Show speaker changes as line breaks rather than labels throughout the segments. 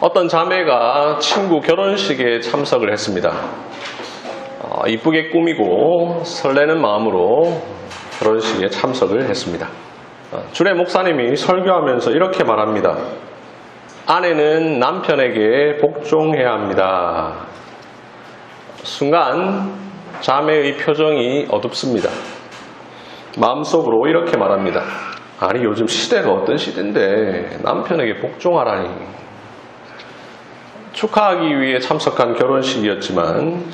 어떤 자매가 친구 결혼식에 참석을 했습니다. 이쁘게 꾸미고 설레는 마음으로 결혼식에 참석을 했습니다. 주례 목사님이 설교하면서 이렇게 말합니다. 아내는 남편에게 복종해야 합니다. 순간 자매의 표정이 어둡습니다. 마음속으로 이렇게 말합니다. 아니, 요즘 시대가 어떤 시대인데 남편에게 복종하라니. 축하하기 위해 참석한 결혼식이었지만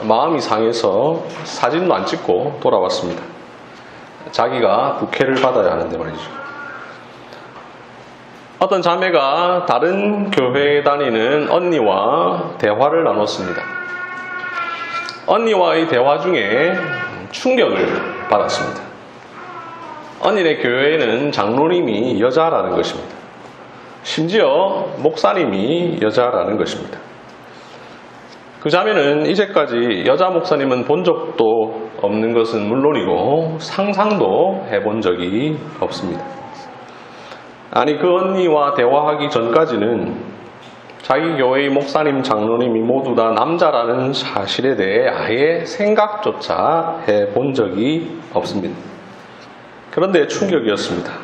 마음이 상해서 사진도 안 찍고 돌아왔습니다. 자기가 부케를 받아야 하는데 말이죠. 어떤 자매가 다른 교회에 다니는 언니와 대화를 나눴습니다. 언니와의 대화 중에 충격을 받았습니다. 언니네 교회에는 장로님이 여자라는 것입니다. 심지어 목사님이 여자라는 것입니다. 그 자매는 이제까지 여자 목사님은 본 적도 없는 것은 물론이고 상상도 해본 적이 없습니다. 아니, 그 언니와 대화하기 전까지는 자기 교회의 목사님, 장로님이 모두 다 남자라는 사실에 대해 아예 생각조차 해본 적이 없습니다. 그런데 충격이었습니다.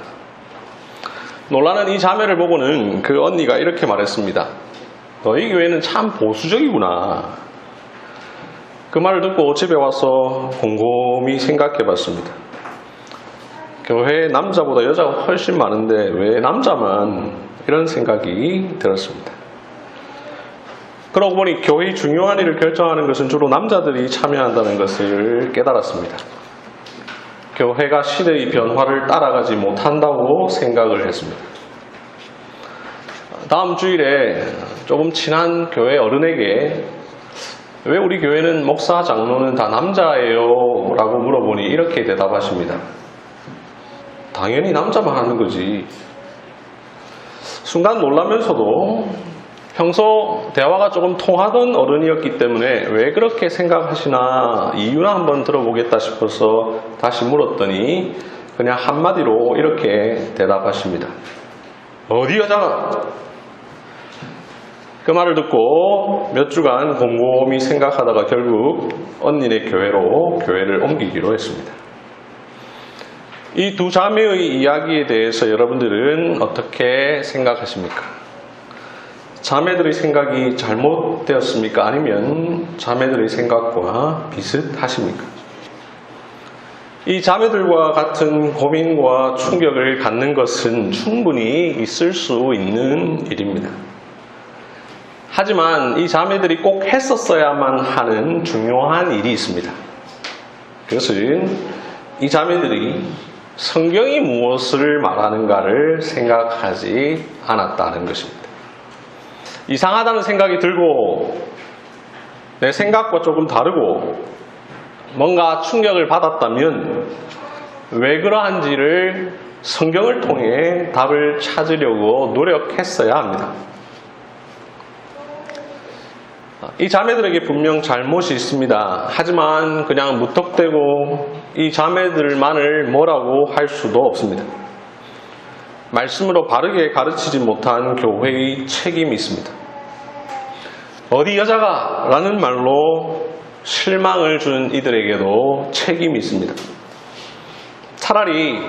놀라는 이 자매를 보고는 그 언니가 이렇게 말했습니다. 너희 교회는 참 보수적이구나. 그 말을 듣고 집에 와서 곰곰이 생각해 봤습니다. 교회에 남자보다 여자가 훨씬 많은데 왜 남자만, 이런 생각이 들었습니다. 그러고 보니 교회의 중요한 일을 결정하는 것은 주로 남자들이 참여한다는 것을 깨달았습니다. 교회가 시대의 변화를 따라가지 못한다고 생각을 했습니다. 다음 주일에 조금 친한 교회 어른에게 왜 우리 교회는 목사, 장로는 다 남자예요? 라고 물어보니 이렇게 대답하십니다. 당연히 남자만 하는 거지. 순간 놀라면서도 평소 대화가 조금 통하던 어른이었기 때문에 왜 그렇게 생각하시나 이유나 한번 들어보겠다 싶어서 다시 물었더니 그냥 한마디로 이렇게 대답하십니다. 어디 여자가? 그 말을 듣고 몇 주간 곰곰이 생각하다가 결국 언니네 교회를 옮기기로 했습니다. 이 두 자매의 이야기에 대해서 여러분들은 어떻게 생각하십니까? 자매들의 생각이 잘못되었습니까? 아니면 자매들의 생각과 비슷하십니까? 이 자매들과 같은 고민과 충격을 갖는 것은 충분히 있을 수 있는 일입니다. 하지만 이 자매들이 꼭 했었어야만 하는 중요한 일이 있습니다. 그것은 이 자매들이 성경이 무엇을 말하는가를 생각하지 않았다는 것입니다. 이상하다는 생각이 들고 내 생각과 조금 다르고 뭔가 충격을 받았다면 왜 그러한지를 성경을 통해 답을 찾으려고 노력했어야 합니다. 이 자매들에게 분명 잘못이 있습니다. 하지만 그냥 무턱대고 이 자매들만을 뭐라고 할 수도 없습니다. 말씀으로 바르게 가르치지 못한 교회의 책임이 있습니다. 어디 여자가? 라는 말로 실망을 주는 이들에게도 책임이 있습니다. 차라리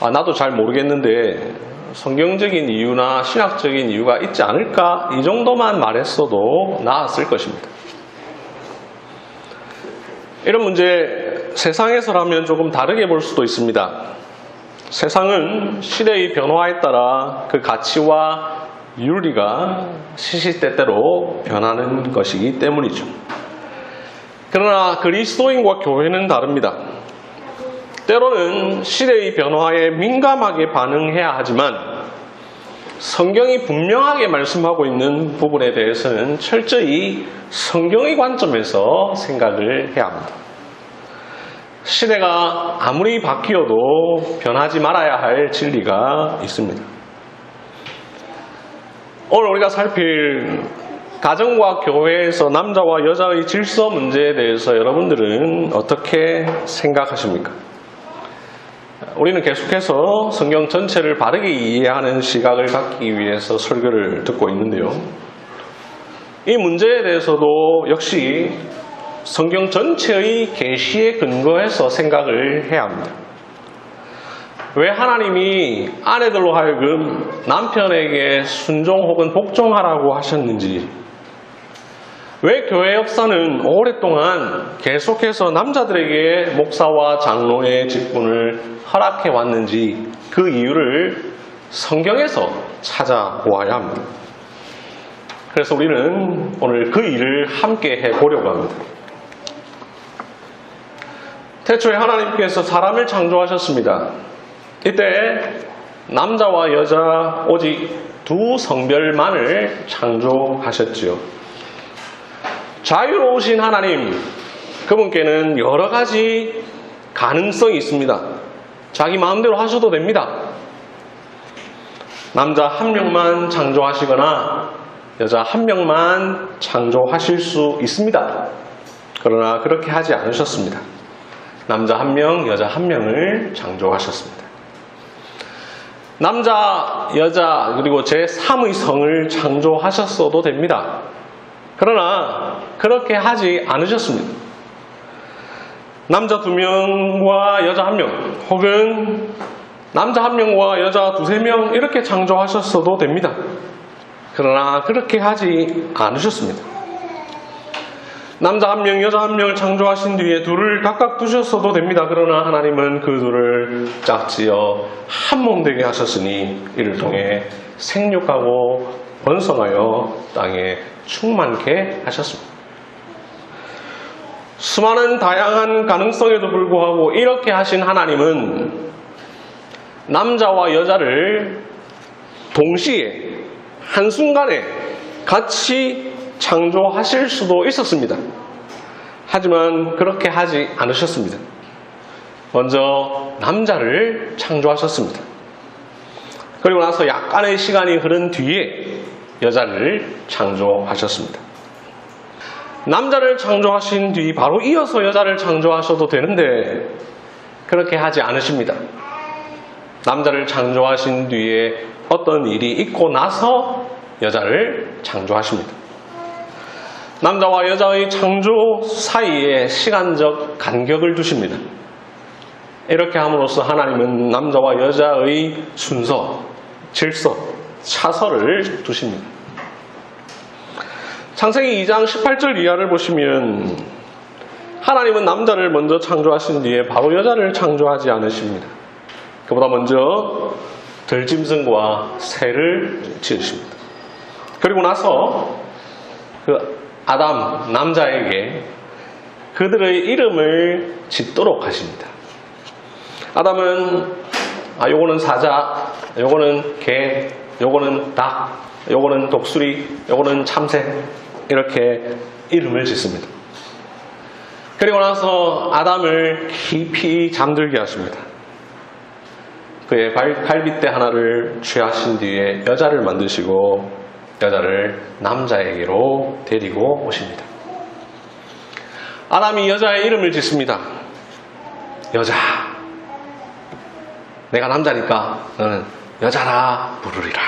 나도 잘 모르겠는데 성경적인 이유나 신학적인 이유가 있지 않을까? 이 정도만 말했어도 나았을 것입니다. 이런 문제 세상에서라면 조금 다르게 볼 수도 있습니다. 세상은 시대의 변화에 따라 그 가치와 윤리가 시시때때로 변하는 것이기 때문이죠. 그러나 그리스도인과 교회는 다릅니다. 때로는 시대의 변화에 민감하게 반응해야 하지만 성경이 분명하게 말씀하고 있는 부분에 대해서는 철저히 성경의 관점에서 생각을 해야 합니다. 시대가 아무리 바뀌어도 변하지 말아야 할 진리가 있습니다. 오늘 우리가 살필 가정과 교회에서 남자와 여자의 질서 문제에 대해서 여러분들은 어떻게 생각하십니까? 우리는 계속해서 성경 전체를 바르게 이해하는 시각을 갖기 위해서 설교를 듣고 있는데요. 이 문제에 대해서도 역시 성경 전체의 계시에 근거해서 생각을 해야 합니다. 왜 하나님이 아내들로 하여금 남편에게 순종 혹은 복종하라고 하셨는지, 왜 교회 역사는 오랫동안 계속해서 남자들에게 목사와 장로의 직분을 허락해 왔는지 그 이유를 성경에서 찾아보아야 합니다. 그래서 우리는 오늘 그 일을 함께 해보려고 합니다. 태초에 하나님께서 사람을 창조하셨습니다. 이때 남자와 여자 오직 두 성별만을 창조하셨지요. 자유로우신 하나님, 그분께는 여러 가지 가능성이 있습니다. 자기 마음대로 하셔도 됩니다. 남자 한 명만 창조하시거나 여자 한 명만 창조하실 수 있습니다. 그러나 그렇게 하지 않으셨습니다. 남자 한 명, 여자 한 명을 창조하셨습니다. 남자, 여자, 그리고 제3의 성을 창조하셨어도 됩니다. 그러나 그렇게 하지 않으셨습니다. 남자 2명과 여자 1명, 혹은 남자 1명과 여자 2-3명 이렇게 창조하셨어도 됩니다. 그러나 그렇게 하지 않으셨습니다. 남자 1명, 여자 1명을 창조하신 뒤에 둘을 각각 두셨어도 됩니다. 그러나 하나님은 그 둘을 짝지어 한 몸 되게 하셨으니 이를 통해 생육하고 번성하여 땅에 충만케 하셨습니다. 수많은 다양한 가능성에도 불구하고 이렇게 하신 하나님은 남자와 여자를 동시에 한순간에 같이 창조하실 수도 있었습니다. 하지만 그렇게 하지 않으셨습니다. 먼저 남자를 창조하셨습니다. 그리고 나서 약간의 시간이 흐른 뒤에 여자를 창조하셨습니다. 남자를 창조하신 뒤 바로 이어서 여자를 창조하셔도 되는데 그렇게 하지 않으십니다. 남자를 창조하신 뒤에 어떤 일이 있고 나서 여자를 창조하십니다. 남자와 여자의 창조 사이에 시간적 간격을 두십니다. 이렇게 함으로써 하나님은 남자와 여자의 순서, 질서, 차서를 두십니다. 창세기 2장 18절 이하를 보시면 하나님은 남자를 먼저 창조하신 뒤에 바로 여자를 창조하지 않으십니다. 그보다 먼저 들짐승과 새를 지으십니다. 그리고 나서 그 아담, 남자에게 그들의 이름을 짓도록 하십니다. 아담은 요거는 사자, 요거는 개, 요거는 닭, 요거는 독수리, 요거는 참새 이렇게 이름을 짓습니다. 그리고 나서 아담을 깊이 잠들게 하십니다. 그의 갈빗대 하나를 취하신 뒤에 여자를 만드시고 여자를 남자에게로 데리고 오십니다. 아담이 여자의 이름을 짓습니다. 여자, 내가 남자니까 너는 여자라 부르리라.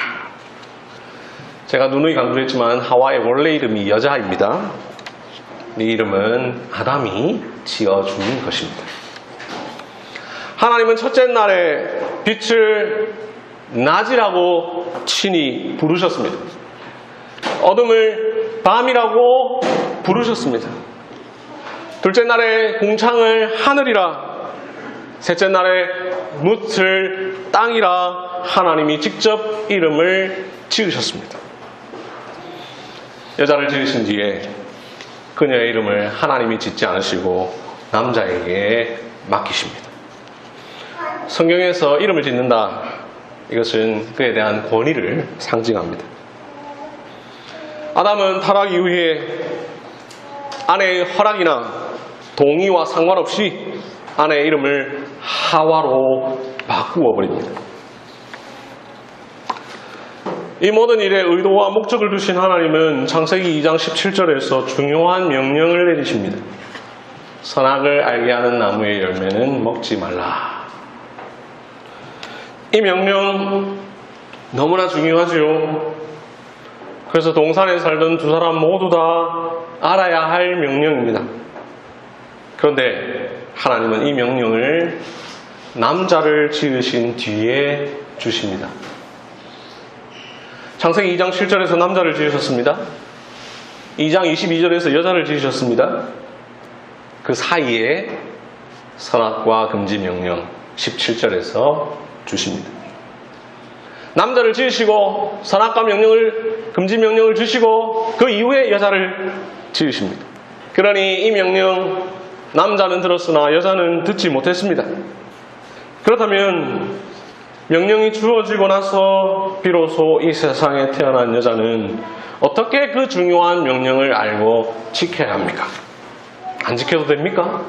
제가 누누이 강조했지만 하와의 원래 이름이 여자입니다. 이 이름은 아담이 지어준 것입니다. 하나님은 첫째 날에 빛을 낮이라고 친히 부르셨습니다. 어둠을 밤이라고 부르셨습니다. 둘째 날에 공창을 하늘이라, 셋째 날에 뭇을 땅이라 하나님이 직접 이름을 지으셨습니다. 여자를 지으신 뒤에 그녀의 이름을 하나님이 짓지 않으시고 남자에게 맡기십니다. 성경에서 이름을 짓는다, 이것은 그에 대한 권위를 상징합니다. 아담은 타락 이후에 아내의 허락이나 동의와 상관없이 아내의 이름을 하와로 바꾸어 버립니다. 이 모든 일에 의도와 목적을 두신 하나님은 창세기 2장 17절에서 중요한 명령을 내리십니다. 선악을 알게 하는 나무의 열매는 먹지 말라. 이 명령 너무나 중요하지요. 그래서 동산에 살던 두 사람 모두 다 알아야 할 명령입니다. 그런데 하나님은 이 명령을 남자를 지으신 뒤에 주십니다. 창세기 2장 7절에서 남자를 지으셨습니다. 2장 22절에서 여자를 지으셨습니다. 그 사이에 선악과 금지 명령 17절에서 주십니다. 남자를 지으시고 선악과 금지 명령을 주시고 그 이후에 여자를 지으십니다. 그러니 이 명령 남자는 들었으나 여자는 듣지 못했습니다. 그렇다면 명령이 주어지고 나서 비로소 이 세상에 태어난 여자는 어떻게 그 중요한 명령을 알고 지켜야 합니까? 안 지켜도 됩니까?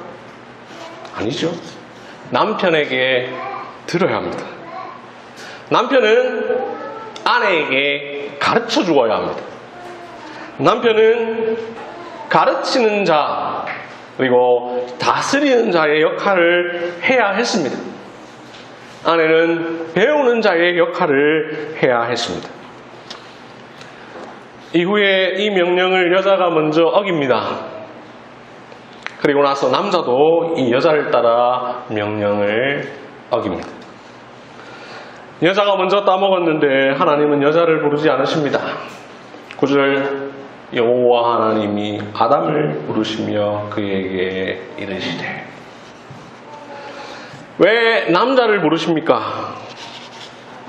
아니죠. 남편에게 들어야 합니다. 남편은 아내에게 가르쳐 주어야 합니다. 남편은 가르치는 자 그리고 다스리는 자의 역할을 해야 했습니다. 아내는 배우는 자의 역할을 해야 했습니다. 이후에 이 명령을 여자가 먼저 어깁니다. 그리고 나서 남자도 이 여자를 따라 명령을 어깁니다. 여자가 먼저 따먹었는데 하나님은 여자를 부르지 않으십니다. 9절 여호와 하나님이 아담을 부르시며 그에게 이르시되. 왜 남자를 부르십니까?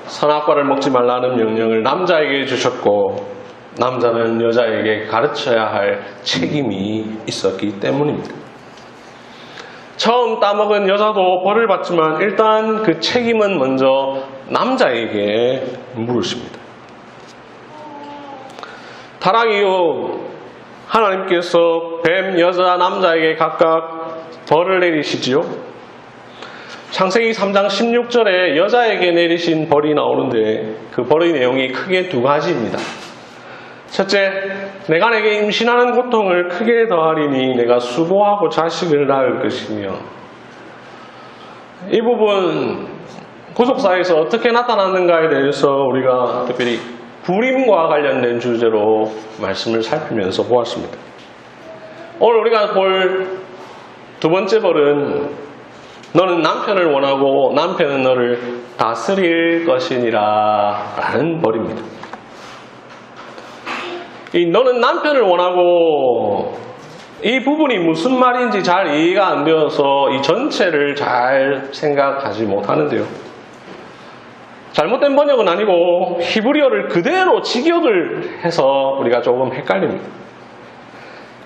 선악과를 먹지 말라는 명령을 남자에게 주셨고 남자는 여자에게 가르쳐야 할 책임이 있었기 때문입니다. 처음 따먹은 여자도 벌을 받지만 일단 그 책임은 먼저 남자에게 물으십니다. 타락 이후 하나님께서 뱀, 여자, 남자에게 각각 벌을 내리시지요. 창세기 3장 16절에 여자에게 내리신 벌이 나오는데 그 벌의 내용이 크게 두 가지입니다. 첫째, 내가 내게 임신하는 고통을 크게 더하리니 내가 수고하고 자식을 낳을 것이며. 이 부분 구속사에서 어떻게 나타났는가에 대해서 우리가 특별히 불임과 관련된 주제로 말씀을 살피면서 보았습니다. 오늘 우리가 볼 두 번째 벌은 너는 남편을 원하고 남편은 너를 다스릴 것이니라 라는 벌입니다. 이 너는 남편을 원하고 이 부분이 무슨 말인지 잘 이해가 안 되어서 이 전체를 잘 생각하지 못하는데요. 잘못된 번역은 아니고 히브리어를 그대로 직역을 해서 우리가 조금 헷갈립니다.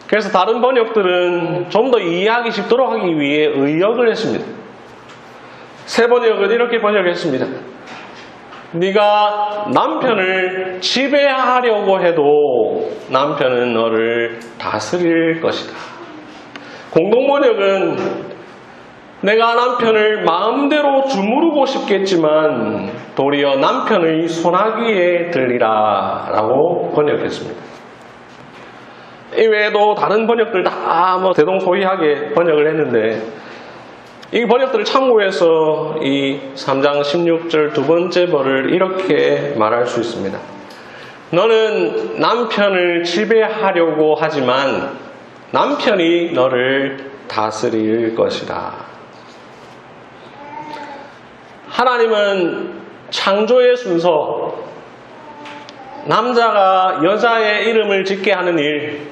그래서 다른 번역들은 좀 더 이해하기 쉽도록 하기 위해 의역을 했습니다. 새 번역은 이렇게 번역했습니다. 네가 남편을 지배하려고 해도 남편은 너를 다스릴 것이다. 공동번역은 내가 남편을 마음대로 주무르고 싶겠지만 도리어 남편의 손아귀에 들리라 라고 번역했습니다. 이외에도 다른 번역들 다 대동소이하게 번역을 했는데 이 번역들을 참고해서 이 3장 16절 두 번째 벌을 이렇게 말할 수 있습니다. 너는 남편을 지배하려고 하지만 남편이 너를 다스릴 것이다. 하나님은 창조의 순서, 남자가 여자의 이름을 짓게 하는 일,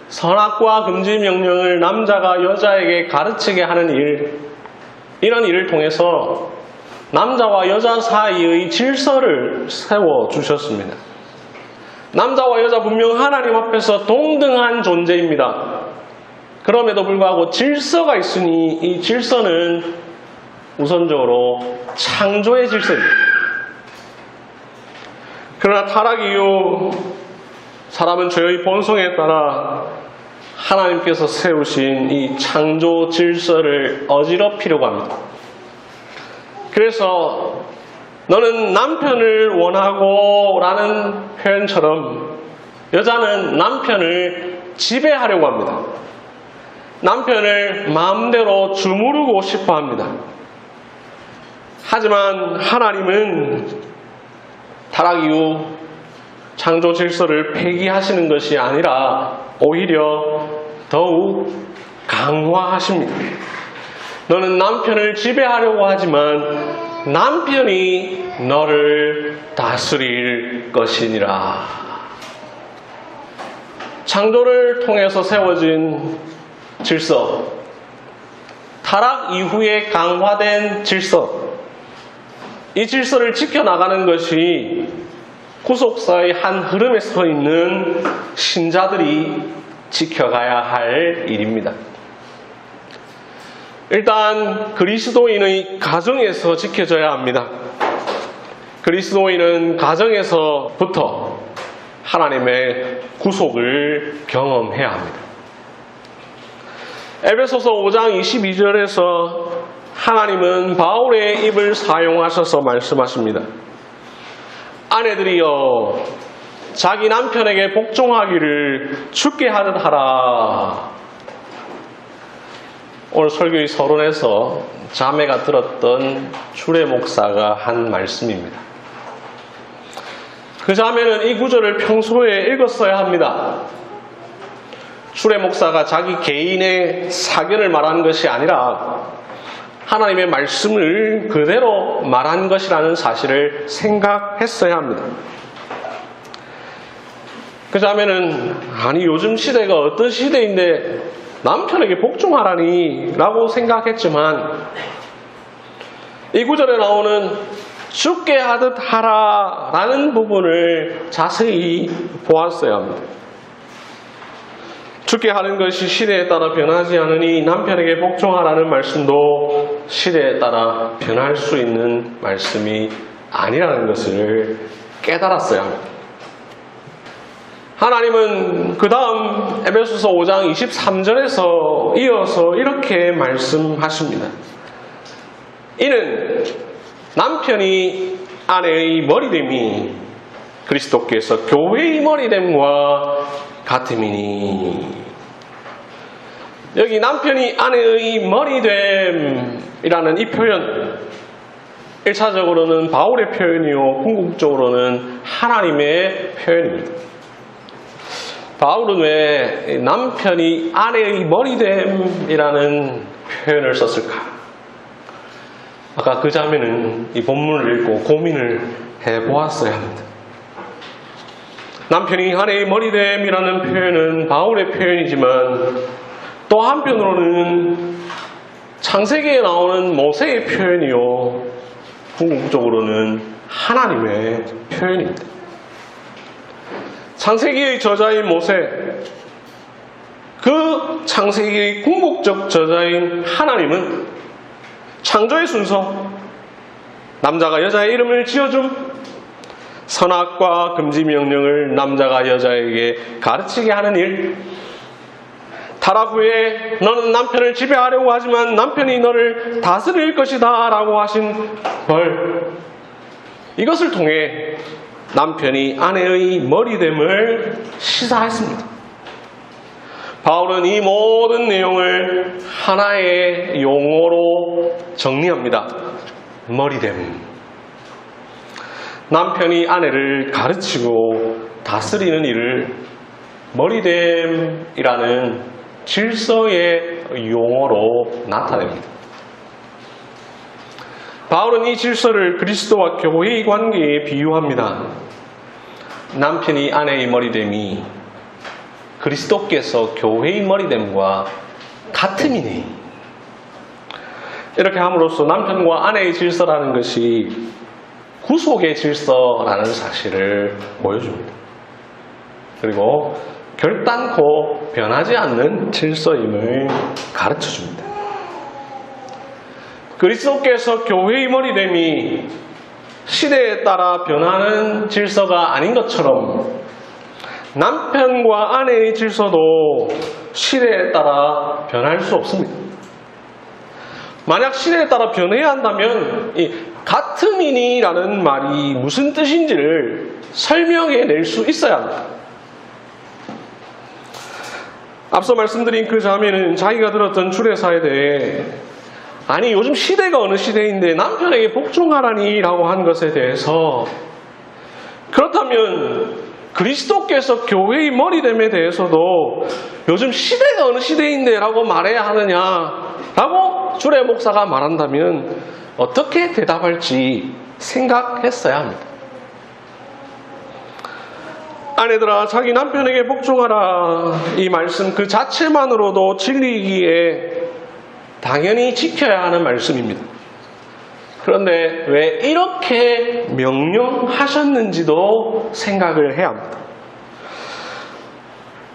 선악과 금지 명령을 남자가 여자에게 가르치게 하는 일, 이런 일을 통해서 남자와 여자 사이의 질서를 세워주셨습니다. 남자와 여자 분명 하나님 앞에서 동등한 존재입니다. 그럼에도 불구하고 질서가 있으니 이 질서는 우선적으로 창조의 질서입니다. 그러나 타락 이후 사람은 죄의 본성에 따라 하나님께서 세우신 이 창조 질서를 어지럽히려고 합니다. 그래서 너는 남편을 원하고 라는 표현처럼 여자는 남편을 지배하려고 합니다. 남편을 마음대로 주무르고 싶어 합니다. 하지만 하나님은 타락 이후 창조 질서를 폐기하시는 것이 아니라 오히려 더욱 강화하십니다. 너는 남편을 지배하려고 하지만 남편이 너를 다스릴 것이니라. 창조를 통해서 세워진 질서, 타락 이후에 강화된 질서, 이 질서를 지켜나가는 것이 구속사의 한 흐름에 서 있는 신자들이 지켜가야 할 일입니다. 일단 그리스도인의 가정에서 지켜져야 합니다. 그리스도인은 가정에서부터 하나님의 구속을 경험해야 합니다. 에베소서 5장 22절에서 하나님은 바울의 입을 사용하셔서 말씀하십니다. 아내들이여 자기 남편에게 복종하기를 주께 하듯 하라. 오늘 설교의 서론에서 자매가 들었던 주례 목사가 한 말씀입니다. 그 자매는 이 구절을 평소에 읽었어야 합니다. 주례 목사가 자기 개인의 사견을 말하는 것이 아니라 하나님의 말씀을 그대로 말한 것이라는 사실을 생각했어야 합니다. 그 자매는 아니 요즘 시대가 어떤 시대인데 남편에게 복종하라니 라고 생각했지만 이 구절에 나오는 주께 하듯 하라 라는 부분을 자세히 보았어야 합니다. 주께 하는 것이 시대에 따라 변하지 않으니 남편에게 복종하라는 말씀도 시대에 따라 변할 수 있는 말씀이 아니라는 것을 깨달았어야 합니다. 하나님은 그 다음 에베소서 5장 23절에서 이어서 이렇게 말씀하십니다. 이는 남편이 아내의 머리됨이 그리스도께서 교회의 머리됨과 같음이니. 여기 남편이 아내의 머리됨이라는 이 표현 1차적으로는 바울의 표현이요 궁극적으로는 하나님의 표현입니다. 바울은 왜 남편이 아내의 머리됨이라는 표현을 썼을까? 아까 그 자매는 이 본문을 읽고 고민을 해보았어야 합니다. 남편이 아내의 머리됨이라는 표현은 바울의 표현이지만 또 한편으로는 창세기에 나오는 모세의 표현이요 궁극적으로는 하나님의 표현입니다. 창세기의 저자인 모세, 그 창세기의 궁극적 저자인 하나님은 창조의 순서, 남자가 여자의 이름을 지어줌, 선악과 금지 명령을 남자가 여자에게 가르치게 하는 일, 타락 후에 너는 남편을 지배하려고 하지만 남편이 너를 다스릴 것이다 라고 하신 벌, 이것을 통해 남편이 아내의 머리됨을 시사했습니다. 바울은 이 모든 내용을 하나의 용어로 정리합니다. 머리됨. 남편이 아내를 가르치고 다스리는 일을 머리됨이라는 질서의 용어로 나타냅니다. 바울은 이 질서를 그리스도와 교회의 관계에 비유합니다. 남편이 아내의 머리됨이 그리스도께서 교회의 머리됨과 같음이니. 이렇게 함으로써 남편과 아내의 질서라는 것이 구속의 질서라는 사실을 보여줍니다. 그리고 결단코 변하지 않는 질서임을 가르쳐줍니다. 그리스도께서 교회의 머리됨이 시대에 따라 변하는 질서가 아닌 것처럼 남편과 아내의 질서도 시대에 따라 변할 수 없습니다. 만약 시대에 따라 변해야 한다면 이 같음이니라는 말이 무슨 뜻인지를 설명해 낼 수 있어야 합니다. 앞서 말씀드린 그 자매는 자기가 들었던 주례사에 대해 아니 요즘 시대가 어느 시대인데 남편에게 복종하라니 라고 한 것에 대해서, 그렇다면 그리스도께서 교회의 머리됨에 대해서도 요즘 시대가 어느 시대인데 라고 말해야 하느냐 라고 주례 목사가 말한다면 어떻게 대답할지 생각했어야 합니다. 아내들아 자기 남편에게 복종하라, 이 말씀 그 자체만으로도 진리이기에 당연히 지켜야 하는 말씀입니다. 그런데 왜 이렇게 명령하셨는지도 생각을 해야 합니다.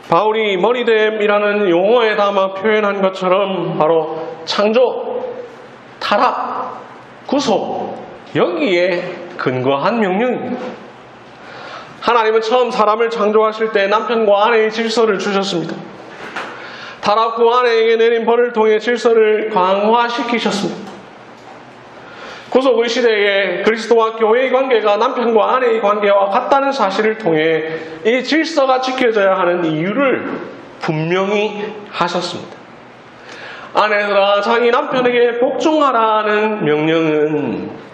바울이 머리됨이라는 용어에 담아 표현한 것처럼 바로 창조, 타락, 구속, 여기에 근거한 명령입니다. 하나님은 처음 사람을 창조하실 때 남편과 아내의 질서를 주셨습니다. 타락 후 아내에게 내린 벌을 통해 질서를 강화시키셨습니다. 구속의 시대에 그리스도와 교회의 관계가 남편과 아내의 관계와 같다는 사실을 통해 이 질서가 지켜져야 하는 이유를 분명히 하셨습니다. 아내들아 자기 남편에게 복종하라는 명령은,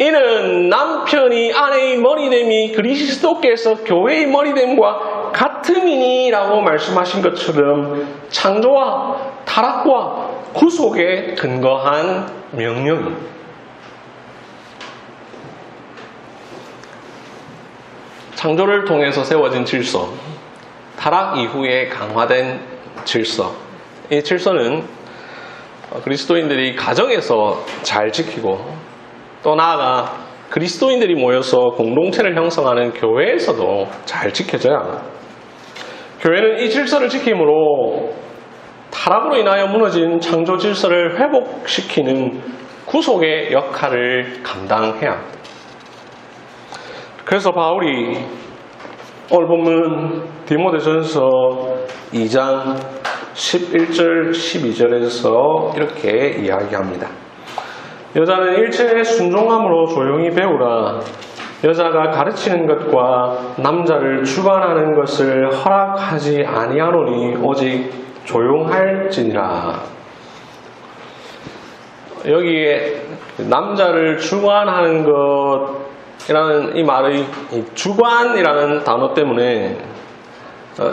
이는 남편이 아내의 머리됨이 그리스도께서 교회의 머리됨과 같음이니라고 말씀하신 것처럼 창조와 타락과 구속에 근거한 명령입니다. 창조를 통해서 세워진 질서, 타락 이후에 강화된 질서, 이 질서는 그리스도인들이 가정에서 잘 지키고 또 나아가 그리스도인들이 모여서 공동체를 형성하는 교회에서도 잘 지켜져야 합니다. 교회는 이 질서를 지킴으로 타락으로 인하여 무너진 창조 질서를 회복시키는 구속의 역할을 감당해야 합니다. 그래서 바울이 오늘 본문 디모데전서 2장 11절 12절에서 이렇게 이야기합니다. 여자는 일체의 순종함으로 조용히 배우라. 여자가 가르치는 것과 남자를 주관하는 것을 허락하지 아니하노니 오직 조용할지니라. 여기에 남자를 주관하는 것이라는 이 말의 주관이라는 단어 때문에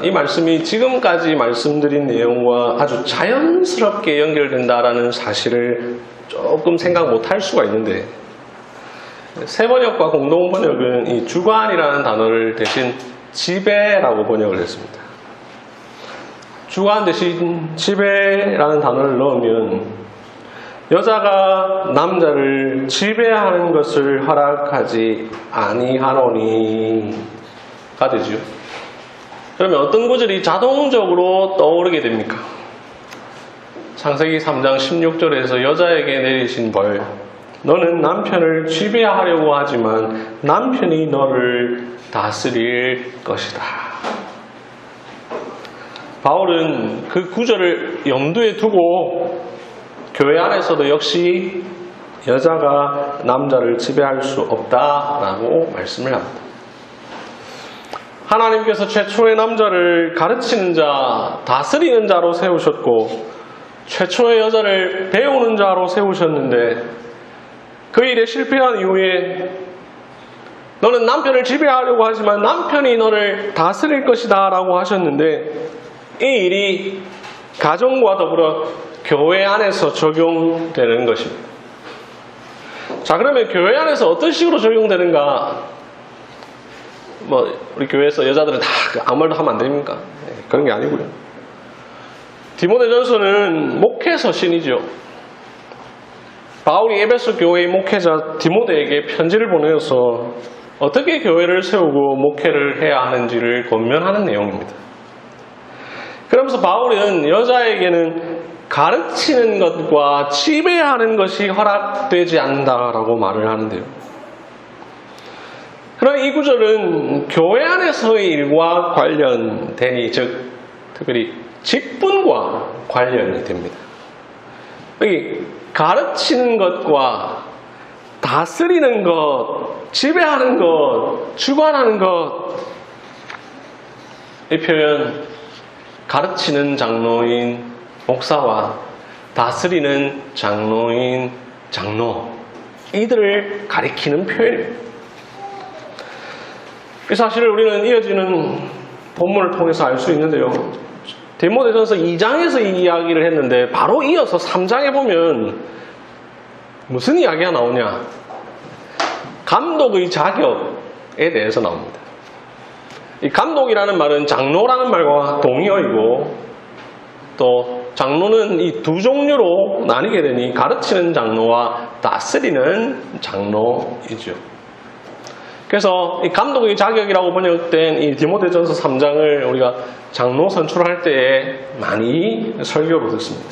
이 말씀이 지금까지 말씀드린 내용과 아주 자연스럽게 연결된다라는 사실을 조금 생각 못할 수가 있는데, 새번역과 공동번역은 이 주관이라는 단어를 대신 지배라고 번역을 했습니다. 주관 대신 지배라는 단어를 넣으면 여자가 남자를 지배하는 것을 허락하지 아니하노니가 되죠. 그러면 어떤 구절이 자동적으로 떠오르게 됩니까? 창세기 3장 16절에서 여자에게 내리신 벌, 너는 남편을 지배하려고 하지만 남편이 너를 다스릴 것이다. 바울은 그 구절을 염두에 두고 교회 안에서도 역시 여자가 남자를 지배할 수 없다라고 말씀을 합니다. 하나님께서 최초의 남자를 가르치는 자, 다스리는 자로 세우셨고 최초의 여자를 배우는 자로 세우셨는데, 그 일에 실패한 이후에 너는 남편을 지배하려고 하지만 남편이 너를 다스릴 것이다 라고 하셨는데, 이 일이 가정과 더불어 교회 안에서 적용되는 것입니다. 자, 그러면 교회 안에서 어떤 식으로 적용되는가? 우리 교회에서 여자들은 다 아무 말도 하면 안 됩니까? 그런 게 아니고요. 디모데전서는 목회 서신이죠. 바울이 에베소 교회의 목회자 디모데에게 편지를 보내어서 어떻게 교회를 세우고 목회를 해야 하는지를 권면하는 내용입니다. 그러면서 바울은 여자에게는 가르치는 것과 지배하는 것이 허락되지 않는다라고 말을 하는데요. 그러나 이 구절은 교회 안에서의 일과 관련되니, 즉 특별히 직분과 관련이 됩니다. 여기 가르치는 것과 다스리는 것, 지배하는 것, 주관하는 것, 이 표현 가르치는 장로인 목사와 다스리는 장로인, 장로, 이들을 가리키는 표현입니다. 이 사실을 우리는 이어지는 본문을 통해서 알 수 있는데요. 디모데전서 2장에서 이 이야기를 했는데 바로 이어서 3장에 보면 무슨 이야기가 나오냐? 감독의 자격에 대해서 나옵니다. 이 감독이라는 말은 장로라는 말과 동의어이고, 또 장로는 이 두 종류로 나뉘게 되니 가르치는 장로와 다스리는 장로이죠. 그래서 이 감독의 자격이라고 번역된 이 디모데전서 3장을 우리가 장로 선출할 때에 많이 설교로 듣습니다.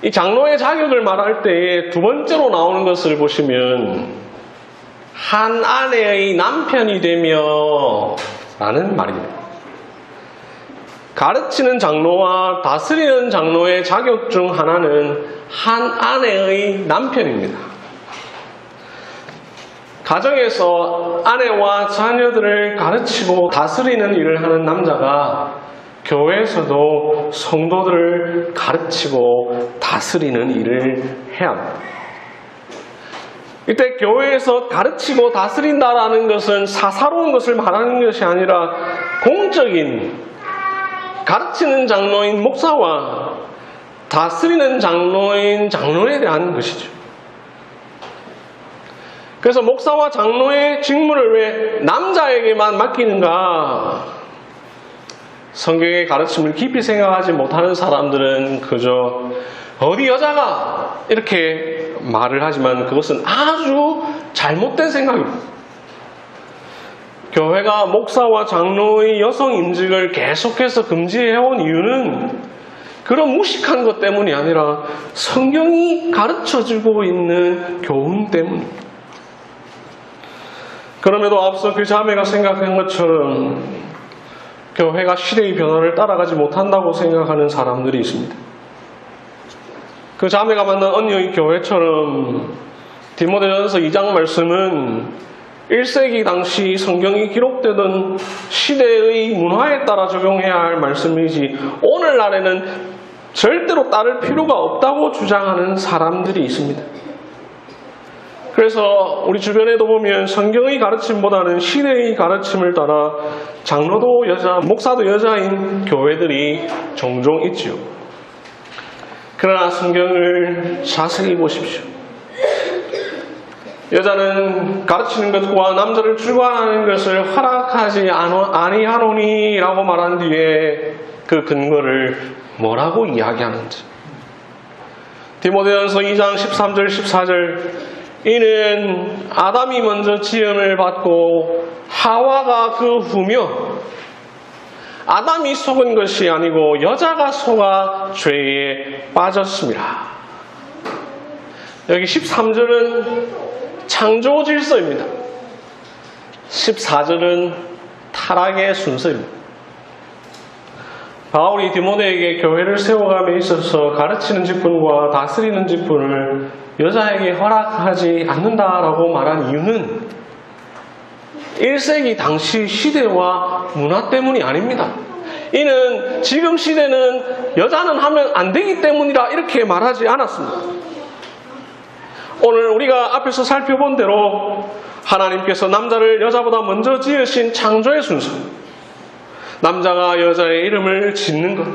이 장로의 자격을 말할 때에 두 번째로 나오는 것을 보시면 한 아내의 남편이 되며 라는 말입니다. 가르치는 장로와 다스리는 장로의 자격 중 하나는 한 아내의 남편입니다. 가정에서 아내와 자녀들을 가르치고 다스리는 일을 하는 남자가 교회에서도 성도들을 가르치고 다스리는 일을 해야 합니다. 이때 교회에서 가르치고 다스린다라는 것은 사사로운 것을 말하는 것이 아니라 공적인 가르치는 장로인 목사와 다스리는 장로인 장로에 대한 것이죠. 그래서 목사와 장로의 직무를 왜 남자에게만 맡기는가? 성경의 가르침을 깊이 생각하지 못하는 사람들은 그저 어디 여자가 이렇게 말을 하지만 그것은 아주 잘못된 생각입니다. 교회가 목사와 장로의 여성 임직을 계속해서 금지해온 이유는 그런 무식한 것 때문이 아니라 성경이 가르쳐주고 있는 교훈 때문입니다. 그럼에도 앞서 그 자매가 생각한 것처럼 교회가 시대의 변화를 따라가지 못한다고 생각하는 사람들이 있습니다. 그 자매가 만난 언니의 교회처럼 디모데전서 2장 말씀은 1세기 당시 성경이 기록되던 시대의 문화에 따라 적용해야 할 말씀이지 오늘날에는 절대로 따를 필요가 없다고 주장하는 사람들이 있습니다. 그래서 우리 주변에도 보면 성경의 가르침보다는 시대의 가르침을 따라 장로도 여자, 목사도 여자인 교회들이 종종 있지요. 그러나 성경을 자세히 보십시오. 여자는 가르치는 것과 남자를 주관하는 것을 허락하지 아니하노니 라고 말한 뒤에 그 근거를 뭐라고 이야기하는지. 디모데전서 2장 13절 14절 이는 아담이 먼저 지음을 받고 하와가 그 후며 아담이 속은 것이 아니고 여자가 속아 죄에 빠졌습니다. 여기 13절은 창조 질서입니다. 14절은 타락의 순서입니다. 바울이 디모데에게 교회를 세워감에 있어서 가르치는 직분과 다스리는 직분을 여자에게 허락하지 않는다라고 말한 이유는 1세기 당시 시대와 문화 때문이 아닙니다. 이는 지금 시대는 여자는 하면 안 되기 때문이라 이렇게 말하지 않았습니다. 오늘 우리가 앞에서 살펴본 대로 하나님께서 남자를 여자보다 먼저 지으신 창조의 순서, 남자가 여자의 이름을 짓는 것,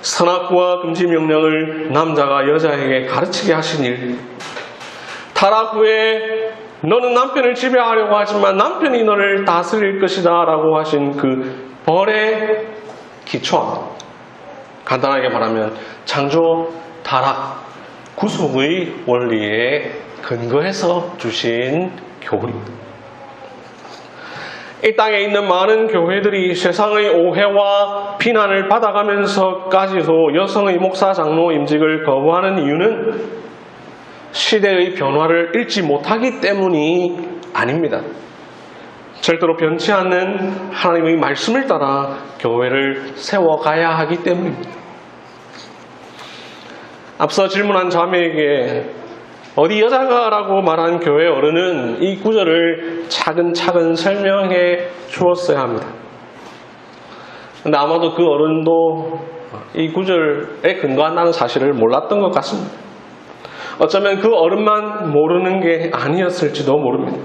선악과 금지 명령을 남자가 여자에게 가르치게 하신 일, 타락 후에 너는 남편을 지배하려고 하지만 남편이 너를 다스릴 것이다 라고 하신 그 벌의 기초합니다. 간단하게 말하면 창조, 타락, 구속의 원리에 근거해서 주신 교훈입니다. 이 땅에 있는 많은 교회들이 세상의 오해와 비난을 받아가면서까지도 여성의 목사, 장로 임직을 거부하는 이유는 시대의 변화를 읽지 못하기 때문이 아닙니다. 절대로 변치 않는 하나님의 말씀을 따라 교회를 세워가야 하기 때문입니다. 앞서 질문한 자매에게 어디 여자가 라고 말한 교회 어른은 이 구절을 차근차근 설명해 주었어야 합니다. 근데 아마도 그 어른도 이 구절에 근거한다는 사실을 몰랐던 것 같습니다. 어쩌면 그 어른만 모르는 게 아니었을지도 모릅니다.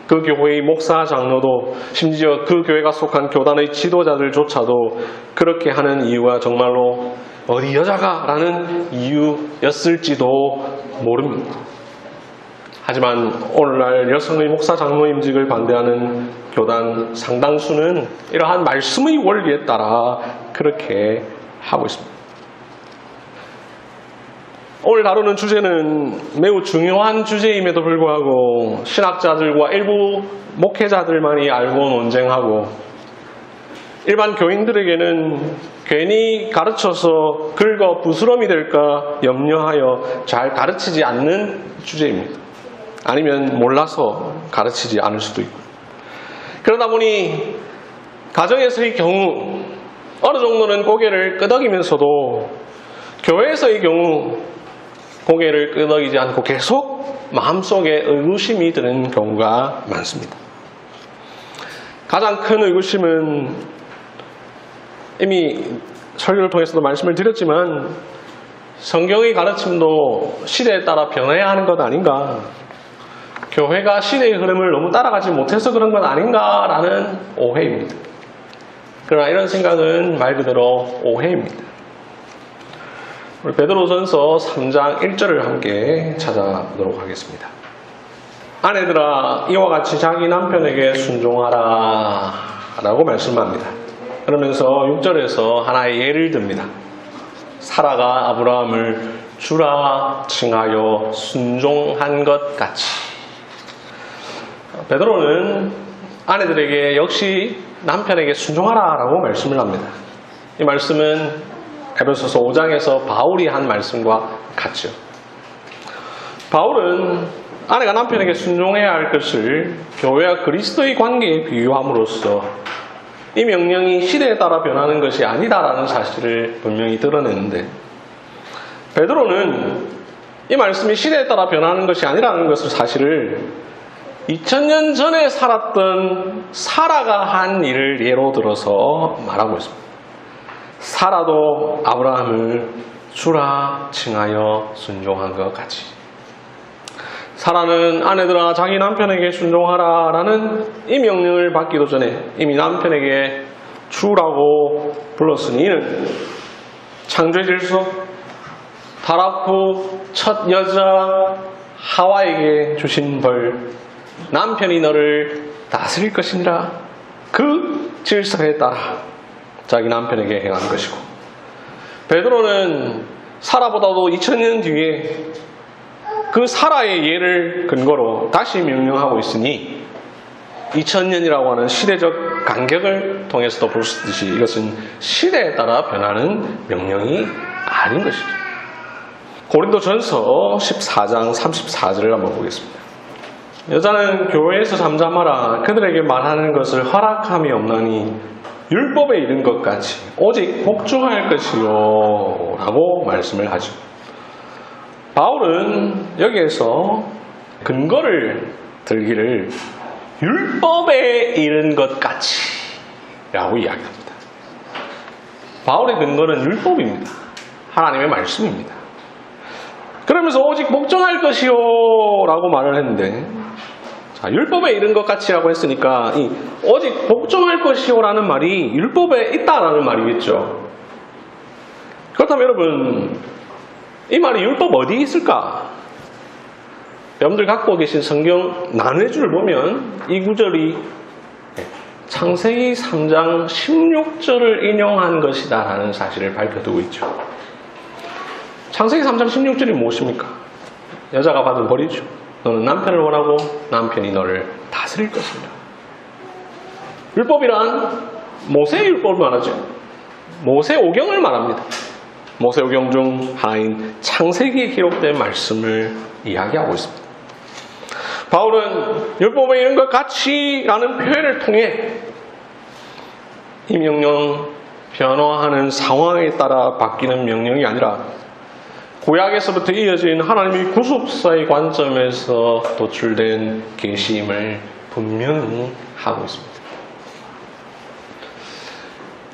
그 교회의 목사, 장로도 심지어 그 교회가 속한 교단의 지도자들조차도 그렇게 하는 이유가 정말로 어디 여자가 라는 이유였을지도 모릅니다. 하지만 오늘날 여성의 목사, 장로 임직을 반대하는 교단 상당수는 이러한 말씀의 원리에 따라 그렇게 하고 있습니다. 오늘 다루는 주제는 매우 중요한 주제임에도 불구하고 신학자들과 일부 목회자들만이 알고 논쟁하고 일반 교인들에게는 괜히 가르쳐서 긁어 부스럼이 될까 염려하여 잘 가르치지 않는 주제입니다. 아니면 몰라서 가르치지 않을 수도 있고. 그러다 보니 가정에서의 경우 어느 정도는 고개를 끄덕이면서도 교회에서의 경우 고개를 끄덕이지 않고 계속 마음속에 의구심이 드는 경우가 많습니다. 가장 큰 의구심은 이미 설교를 통해서도 말씀을 드렸지만 성경의 가르침도 시대에 따라 변해야 하는 것 아닌가, 교회가 시대의 흐름을 너무 따라가지 못해서 그런 것 아닌가라는 오해입니다. 그러나 이런 생각은 말 그대로 오해입니다. 우리 베드로전서 3장 1절을 함께 찾아보도록 하겠습니다. 아내들아 이와 같이 자기 남편에게 순종하라 라고 말씀합니다. 그러면서 6절에서 하나의 예를 듭니다. 사라가 아브라함을 주라 칭하여 순종한 것 같이. 베드로는 아내들에게 역시 남편에게 순종하라 라고 말씀을 합니다. 이 말씀은 에베소서 5장에서 바울이 한 말씀과 같죠. 바울은 아내가 남편에게 순종해야 할 것을 교회와 그리스도의 관계에 비유함으로써 이 명령이 시대에 따라 변하는 것이 아니다라는 사실을 분명히 드러냈는데, 베드로는 이 말씀이 시대에 따라 변하는 것이 아니라는 것을 사실을 2000년 전에 살았던 사라가 한 일을 예로 들어서 말하고 있습니다. 사라도 아브라함을 주라 칭하여 순종한 것 같이. 사라는 아내들아 자기 남편에게 순종하라 라는 이 명령을 받기도 전에 이미 남편에게 주라고 불렀으니 이는 창조의 질서, 타락 후 첫 여자 하와에게 주신 벌, 남편이 너를 다스릴 것이니라, 그 질서에 따라 자기 남편에게 행한 것이고, 베드로는 사라보다도 2000년 뒤에 그 사라의 예를 근거로 다시 명령하고 있으니 2000년이라고 하는 시대적 간격을 통해서도 볼 수 있듯이 이것은 시대에 따라 변하는 명령이 아닌 것이죠. 고린도전서 14장 34절을 한번 보겠습니다. 여자는 교회에서 잠잠하라, 그들에게 말하는 것을 허락함이 없나니 율법에 이른 것 같이 오직 복종할 것이요 라고 말씀을 하죠. 바울은 여기에서 근거를 들기를 율법에 이른 것 같이 라고 이야기합니다. 바울의 근거는 율법입니다. 하나님의 말씀입니다. 그러면서 오직 복종할 것이요 라고 말을 했는데, 자, 율법에 이른 것 같이라고 했으니까 이 오직 복종할 것이요라는 말이 율법에 있다라는 말이겠죠. 그렇다면 여러분, 이 말이 율법 어디에 있을까? 여러분들 갖고 계신 성경 난회주를 보면 이 구절이 창세기 3장 16절을 인용한 것이다 라는 사실을 밝혀두고 있죠. 창세기 3장 16절이 무엇입니까? 여자가 받은 벌이죠. 너는 남편을 원하고 남편이 너를 다스릴 것이다. 율법이란 모세의 율법을 말하죠. 모세오경을 말합니다. 모세오경 중 하나인 창세기에 기록된 말씀을 이야기하고 있습니다. 바울은 율법에 이른 것 같이라는 표현을 통해 이 명령, 변화하는 상황에 따라 바뀌는 명령이 아니라 구약에서부터 이어진 하나님의 구속사의 관점에서 도출된 계시임을 분명히 하고 있습니다.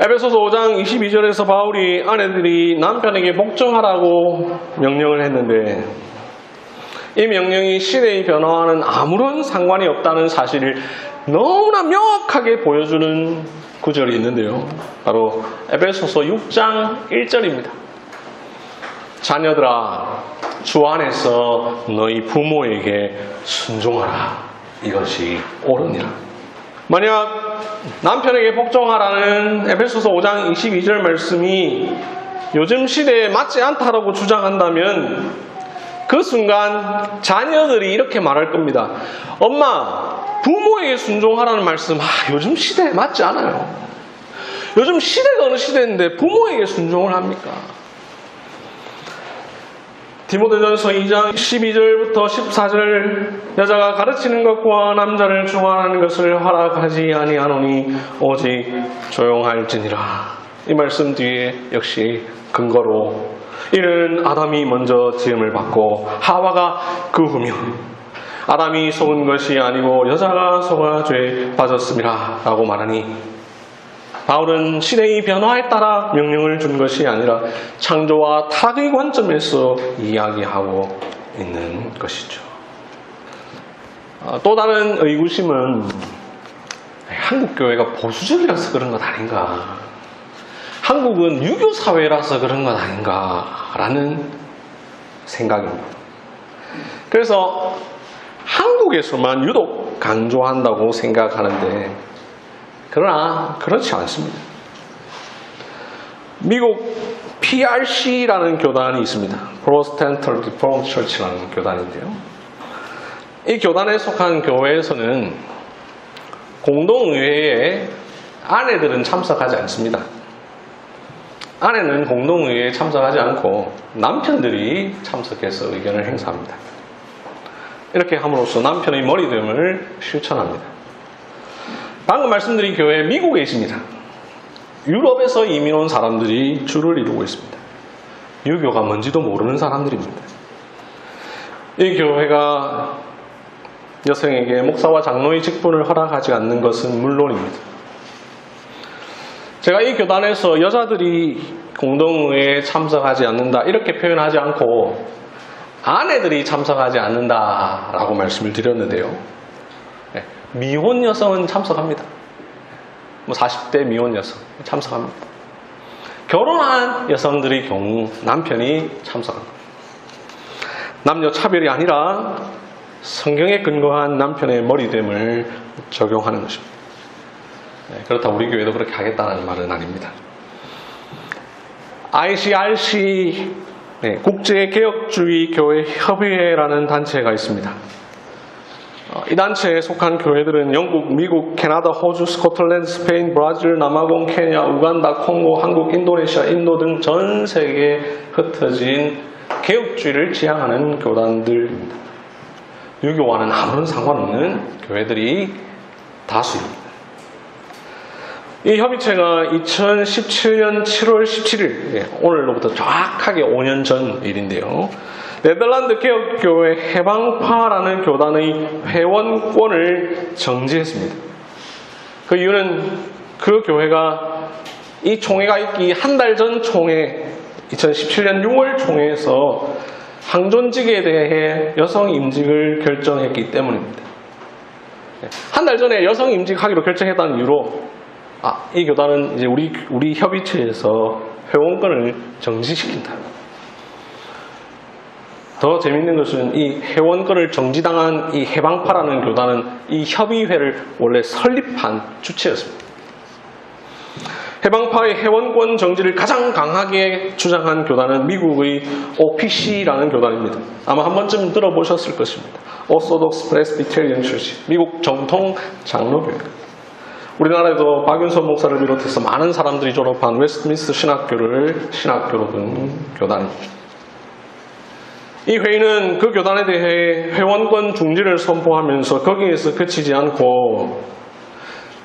에베소서 5장 22절에서 바울이 아내들이 남편에게 복종하라고 명령을 했는데 이 명령이 시대의 변화와는 아무런 상관이 없다는 사실을 너무나 명확하게 보여주는 구절이 있는데요. 바로 에베소서 6장 1절입니다. 자녀들아, 주 안에서 너희 부모에게 순종하라. 이것이 옳으니라. 만약 남편에게 복종하라는 에베소서 5장 22절 말씀이 요즘 시대에 맞지 않다라고 주장한다면 그 순간 자녀들이 이렇게 말할 겁니다. 엄마, 부모에게 순종하라는 말씀 요즘 시대에 맞지 않아요. 요즘 시대가 어느 시대인데 부모에게 순종을 합니까? 디모데전서 2장 12절부터 14절 여자가 가르치는 것과 남자를 중화하는 것을 허락하지 아니하노니 오직 조용할지니라. 이 말씀 뒤에 역시 근거로 이는 아담이 먼저 지음을 받고 하와가 그 후며 아담이 속은 것이 아니고 여자가 속아 죄에 빠졌음이라 라고 말하니 바울은 시대의 변화에 따라 명령을 준 것이 아니라 창조와 타락의 관점에서 이야기하고 있는 것이죠. 또 다른 의구심은 한국 교회가 보수적이라서 그런 것 아닌가, 한국은 유교 사회라서 그런 것 아닌가라는 생각입니다. 그래서 한국에서만 유독 강조한다고 생각하는데 그러나 그렇지 않습니다. 미국 PRC라는 교단이 있습니다. Protestant Reformed Church라는 교단인데요. 이 교단에 속한 교회에서는 공동의회에 아내들은 참석하지 않습니다. 아내는 공동의회에 참석하지 않고 남편들이 참석해서 의견을 행사합니다. 이렇게 함으로써 남편의 머리됨을 실천합니다. 방금 말씀드린 교회 미국에 있습니다. 유럽에서 이민 온 사람들이 주를 이루고 있습니다. 유교가 뭔지도 모르는 사람들입니다. 이 교회가 여성에게 목사와 장로의 직분을 허락하지 않는 것은 물론입니다. 제가 이 교단에서 여자들이 공동의회에 참석하지 않는다 이렇게 표현하지 않고 아내들이 참석하지 않는다라고 말씀을 드렸는데요. 미혼 여성은 참석합니다. 40대 미혼 여성 참석합니다. 결혼한 여성들의 경우 남편이 참석합니다. 남녀 차별이 아니라 성경에 근거한 남편의 머리됨을 적용하는 것입니다. 그렇다고 우리 교회도 그렇게 하겠다는 말은 아닙니다. ICRC 국제개혁주의 교회 협의회라는 단체가 있습니다. 이 단체에 속한 교회들은 영국, 미국, 캐나다, 호주, 스코틀랜드, 스페인, 브라질, 남아공, 케냐, 우간다, 콩고, 한국, 인도네시아, 인도 등 전 세계에 흩어진 개혁주의를 지향하는 교단들입니다. 유교와는 아무런 상관없는 교회들이 다수입니다. 이 협의체가 2017년 7월 17일, 오늘로부터 정확하게 5년 전 일인데요. 네덜란드 개혁교회 해방파라는 교단의 회원권을 정지했습니다. 그 이유는 그 교회가 이 총회가 있기 한 달 전 총회, 2017년 6월 총회에서 항존직에 대해 여성 임직을 결정했기 때문입니다. 한 달 전에 여성 임직하기로 결정했다는 이유로 이 교단은 이제 우리 협의체에서 회원권을 정지시킨다. 더 재밌는 것은 이 회원권을 정지당한 이 해방파라는 교단은 이 협의회를 원래 설립한 주체였습니다. 해방파의 회원권 정지를 가장 강하게 주장한 교단은 미국의 OPC라는 교단입니다. 아마 한 번쯤 들어보셨을 것입니다. Orthodox Presbyterian Church, 미국 정통 장로교회. 우리나라에도 박윤선 목사를 비롯해서 많은 사람들이 졸업한 웨스트민스터 신학교를 신학교로 둔 교단입니다. 이 회의는 그 교단에 대해 회원권 중지를 선포하면서 거기에서 그치지 않고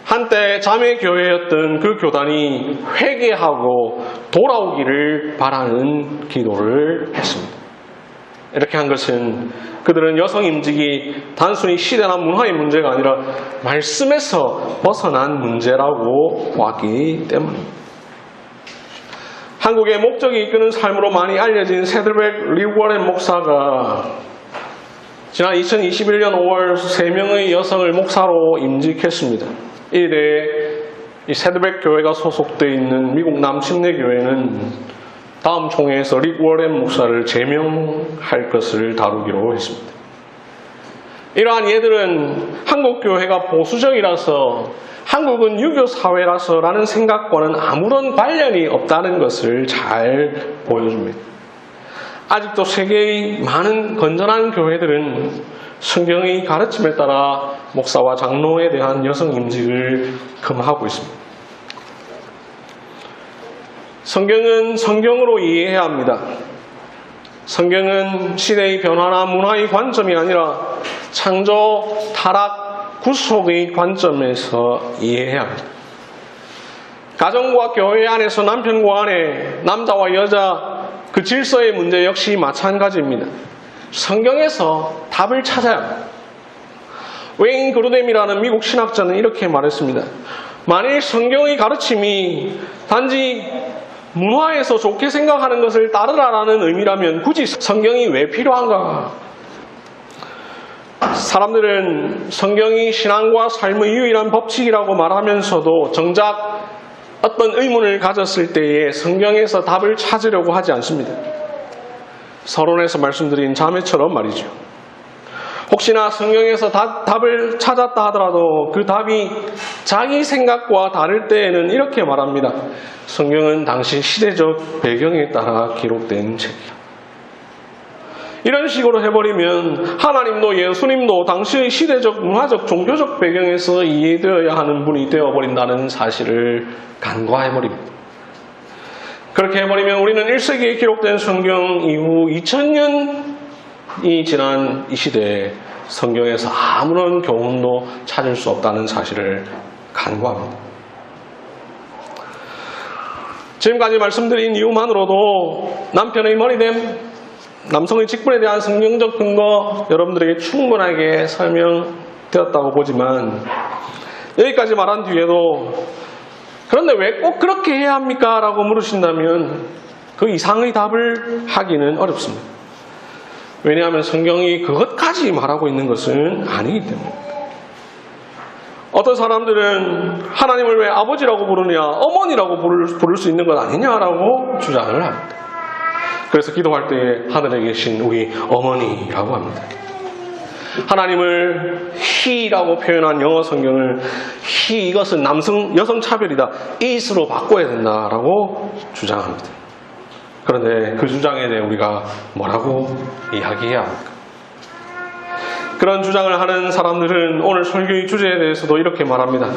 한때 자매교회였던 그 교단이 회개하고 돌아오기를 바라는 기도를 했습니다. 이렇게 한 것은 그들은 여성 임직이 단순히 시대나 문화의 문제가 아니라 말씀에서 벗어난 문제라고 보았기 때문입니다. 한국의 목적이 이끄는 삶으로 많이 알려진 세드백 리워렌 목사가 지난 2021년 5월 3명의 여성을 목사로 임직했습니다. 이래 이 세드백 교회가 소속되어 있는 미국 남침내 교회는 다음 총회에서 릭 워렌 목사를 제명할 것을 다루기로 했습니다. 이러한 예들은 한국 교회가 보수적이라서 한국은 유교 사회라서 라는 생각과는 아무런 관련이 없다는 것을 잘 보여줍니다. 아직도 세계의 많은 건전한 교회들은 성경의 가르침에 따라 목사와 장로에 대한 여성 임직을 금하고 있습니다. 성경은 성경으로 이해해야 합니다. 성경은 시대의 변화나 문화의 관점이 아니라 창조, 타락, 구속의 관점에서 이해해야 합니다. 가정과 교회 안에서 남편과 아내, 남자와 여자 그 질서의 문제 역시 마찬가지입니다. 성경에서 답을 찾아야 합니다. 웨인 그루뎀이라는 미국 신학자는 이렇게 말했습니다. 만일 성경의 가르침이 단지 문화에서 좋게 생각하는 것을 따르라라는 의미라면 굳이 성경이 왜 필요한가? 사람들은 성경이 신앙과 삶의 유일한 법칙이라고 말하면서도 정작 어떤 의문을 가졌을 때에 성경에서 답을 찾으려고 하지 않습니다. 서론에서 말씀드린 자매처럼 말이죠. 혹시나 성경에서 답을 찾았다 하더라도 그 답이 자기 생각과 다를 때에는 이렇게 말합니다. 성경은 당시 시대적 배경에 따라 기록된 책이야. 이런 식으로 해버리면 하나님도 예수님도 당시의 시대적, 문화적, 종교적 배경에서 이해되어야 하는 분이 되어버린다는 사실을 간과해버립니다. 그렇게 해버리면 우리는 1세기에 기록된 성경 이후 2000년이 지난 이 시대에 성경에서 아무런 교훈도 찾을 수 없다는 사실을 간과합니다. 지금까지 말씀드린 이유만으로도 남편의 머리됨, 남성의 직분에 대한 성경적 근거 여러분들에게 충분하게 설명되었다고 보지만 여기까지 말한 뒤에도 그런데 왜 꼭 그렇게 해야 합니까? 라고 물으신다면 그 이상의 답을 하기는 어렵습니다. 왜냐하면 성경이 그것까지 말하고 있는 것은 아니기 때문입니다. 어떤 사람들은 하나님을 왜 아버지라고 부르냐, 어머니라고 부를 수 있는 것 아니냐라고 주장을 합니다. 그래서 기도할 때에 하늘에 계신 우리 어머니라고 합니다. 하나님을 he라고 표현한 영어 성경을 he, 이것은 여성 차별이다, it으로 바꿔야 된다라고 주장합니다. 그런데 그 주장에 대해 우리가 뭐라고 이야기해야 합니까? 그런 주장을 하는 사람들은 오늘 설교의 주제에 대해서도 이렇게 말합니다.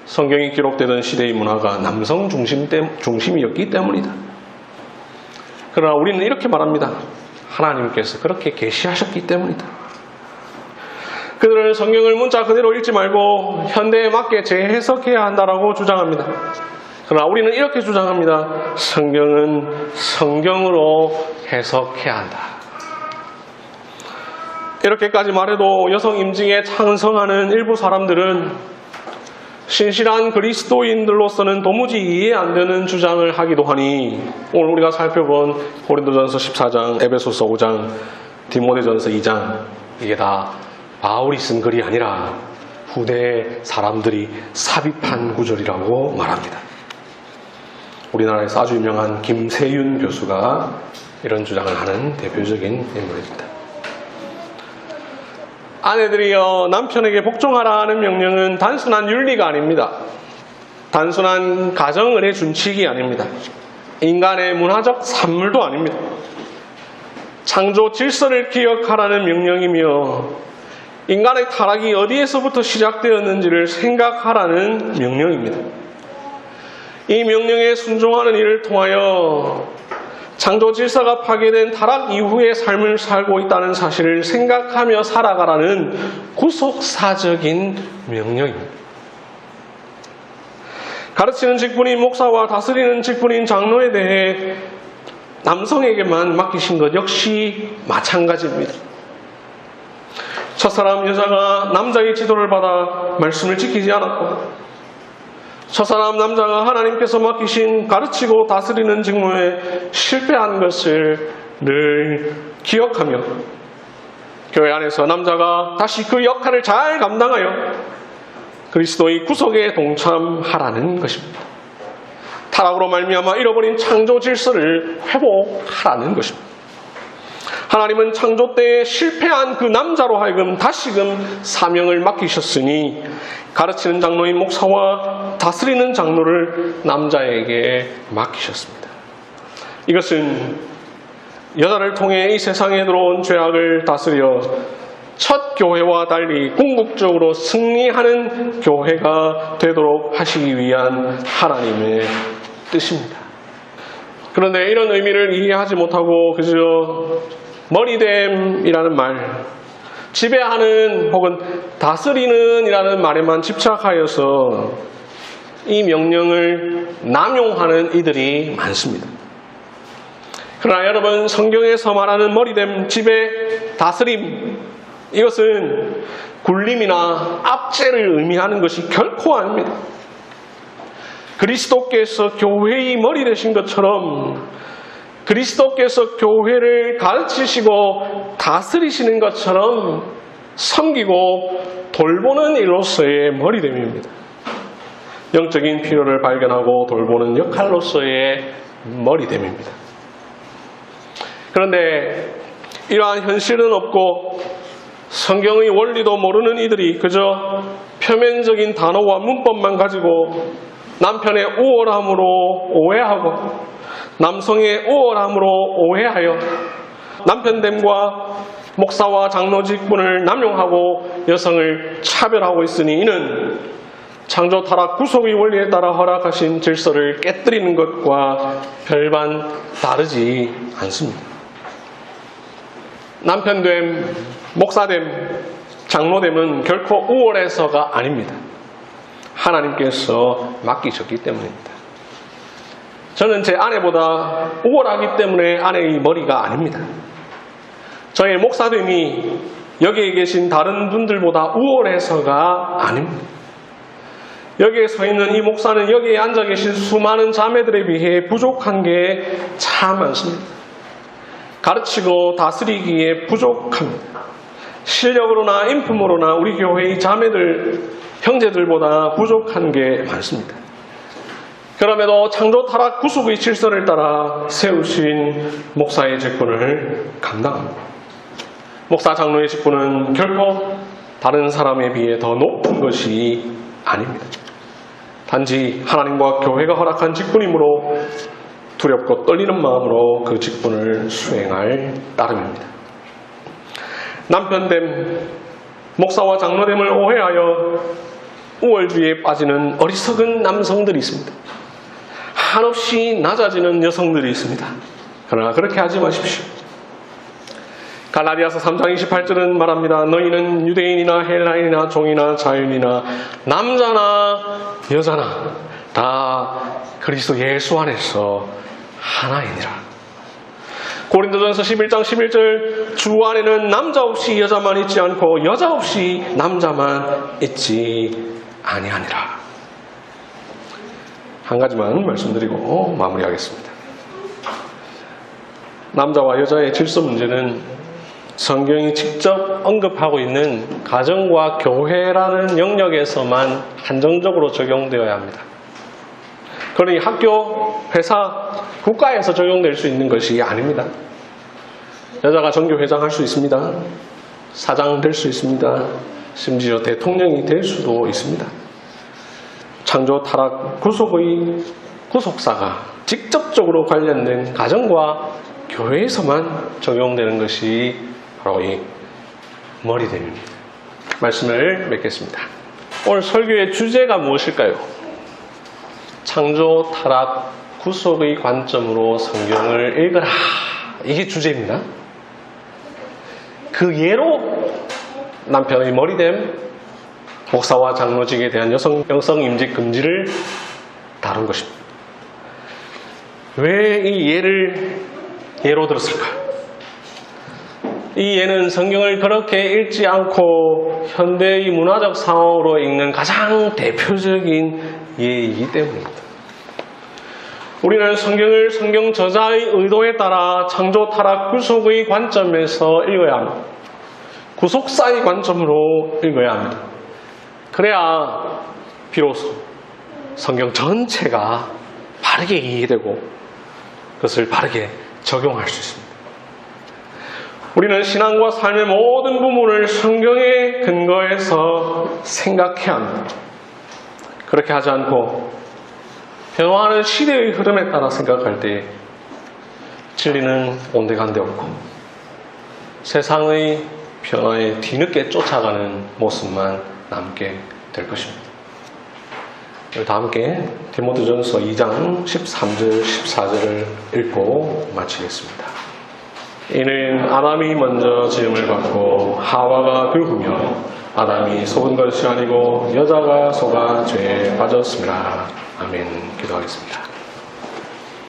성경이 기록되던 시대의 문화가 남성 중심이었기 때문이다. 그러나 우리는 이렇게 말합니다. 하나님께서 그렇게 계시하셨기 때문이다. 그들은 성경을 문자 그대로 읽지 말고 현대에 맞게 재해석해야 한다라고 주장합니다. 그러나 우리는 이렇게 주장합니다. 성경은 성경으로 해석해야 한다. 이렇게까지 말해도 여성 임직에 찬성하는 일부 사람들은 신실한 그리스도인들로서는 도무지 이해 안 되는 주장을 하기도 하니 오늘 우리가 살펴본 고린도전서 14장, 에베소서 5장, 디모데전서 2장 이게 다 바울이 쓴 글이 아니라 후대 사람들이 삽입한 구절이라고 말합니다. 우리나라에서 아주 유명한 김세윤 교수가 이런 주장을 하는 대표적인 인물입니다. 아내들이여 남편에게 복종하라 하는 명령은 단순한 윤리가 아닙니다. 단순한 가정의례 준칙이 아닙니다. 인간의 문화적 산물도 아닙니다. 창조 질서를 기억하라는 명령이며 인간의 타락이 어디에서부터 시작되었는지를 생각하라는 명령입니다. 이 명령에 순종하는 일을 통하여 창조 질서가 파괴된 타락 이후의 삶을 살고 있다는 사실을 생각하며 살아가라는 구속사적인 명령입니다. 가르치는 직분인 목사와 다스리는 직분인 장로에 대해 남성에게만 맡기신 것 역시 마찬가지입니다. 첫사람 여자가 남자의 지도를 받아 말씀을 지키지 않았고 저 사람 남자가 하나님께서 맡기신 가르치고 다스리는 직무에 실패한 것을 늘 기억하며 교회 안에서 남자가 다시 그 역할을 잘 감당하여 그리스도의 구속에 동참하라는 것입니다. 타락으로 말미암아 잃어버린 창조 질서를 회복하라는 것입니다. 하나님은 창조 때에 실패한 그 남자로 하여금 다시금 사명을 맡기셨으니 가르치는 장로인 목사와 다스리는 장로를 남자에게 맡기셨습니다. 이것은 여자를 통해 이 세상에 들어온 죄악을 다스려 첫 교회와 달리 궁극적으로 승리하는 교회가 되도록 하시기 위한 하나님의 뜻입니다. 그런데 이런 의미를 이해하지 못하고 그저 머리됨이라는 말, 지배하는 혹은 다스리는 이라는 말에만 집착하여서 이 명령을 남용하는 이들이 많습니다. 그러나 여러분, 성경에서 말하는 머리됨, 지배, 다스림, 이것은 굴림이나 압제를 의미하는 것이 결코 아닙니다. 그리스도께서 교회의 머리 되신 것처럼 그리스도께서 교회를 가르치시고 다스리시는 것처럼 섬기고 돌보는 일로서의 머리됨입니다. 영적인 필요를 발견하고 돌보는 역할로서의 머리됨입니다. 그런데 이러한 현실은 없고 성경의 원리도 모르는 이들이 그저 표면적인 단어와 문법만 가지고 남편의 우월함으로 오해하고 남성의 우월함으로 오해하여 남편됨과 목사와 장로 직분을 남용하고 여성을 차별하고 있으니 이는 창조 타락 구속의 원리에 따라 허락하신 질서를 깨뜨리는 것과 별반 다르지 않습니다. 남편됨, 목사됨, 장로됨은 결코 우월해서가 아닙니다. 하나님께서 맡기셨기 때문입니다. 저는 제 아내보다 우월하기 때문에 아내의 머리가 아닙니다. 저의 목사됨이 여기에 계신 다른 분들보다 우월해서가 아닙니다. 여기에 서 있는 이 목사는 여기에 앉아 계신 수많은 자매들에 비해 부족한 게 참 많습니다. 가르치고 다스리기에 부족합니다. 실력으로나 인품으로나 우리 교회의 자매들, 형제들보다 부족한 게 많습니다. 그럼에도 창조 타락 구속의 질서를 따라 세우신 목사의 직분을 감당합니다. 목사 장로의 직분은 결코 다른 사람에 비해 더 높은 것이 아닙니다. 단지 하나님과 교회가 허락한 직분이므로 두렵고 떨리는 마음으로 그 직분을 수행할 따름입니다. 남편됨, 목사와 장로됨을 오해하여 우월주의에 빠지는 어리석은 남성들이 있습니다. 한없이 낮아지는 여성들이 있습니다. 그러나 그렇게 하지 마십시오. 갈라디아서 3장 28절은 말합니다. 너희는 유대인이나 헬라인이나 종이나 자유인이나 남자나 여자나 다 그리스도 예수 안에서 하나이니라. 고린도전서 11장 11절 주 안에는 남자 없이 여자만 있지 않고 여자 없이 남자만 있지 아니하니라. 한 가지만 말씀드리고 마무리하겠습니다. 남자와 여자의 질서 문제는 성경이 직접 언급하고 있는 가정과 교회라는 영역에서만 한정적으로 적용되어야 합니다. 그러니 학교, 회사, 국가에서 적용될 수 있는 것이 아닙니다. 여자가 정교회장 할 수 있습니다. 사장 될 수 있습니다. 심지어 대통령이 될 수도 있습니다. 창조 타락 구속의 구속사가 직접적으로 관련된 가정과 교회에서만 적용되는 것이 바로 이 머리됨입니다. 말씀을 맺겠습니다. 오늘 설교의 주제가 무엇일까요? 창조 타락 구속의 관점으로 성경을 읽어라. 이게 주제입니다. 그 예로 남편의 머리됨, 목사와 장로직에 대한 여성 임직 금지를 다룬 것입니다. 왜 이 예를 예로 들었을까? 이 예는 성경을 그렇게 읽지 않고 현대의 문화적 상황으로 읽는 가장 대표적인 예이기 때문입니다. 우리는 성경을 성경 저자의 의도에 따라 창조, 타락, 구속의 관점에서 읽어야 합니다. 구속사의 관점으로 읽어야 합니다. 그래야 비로소 성경 전체가 바르게 이해되고 그것을 바르게 적용할 수 있습니다. 우리는 신앙과 삶의 모든 부분을 성경에 근거해서 생각해야 합니다. 그렇게 하지 않고 변화하는 시대의 흐름에 따라 생각할 때 진리는 온데간데 없고 세상의 변화에 뒤늦게 쫓아가는 모습만 남게 될 것입니다. 다 함께 디모데전서 2장 13절 14절을 읽고 마치겠습니다. 이는 아담이 먼저 지음을 받고 하와가 긁으며 아담이 속은 것이 아니고 여자가 속아 죄에 빠졌습니다. 아멘. 기도하겠습니다.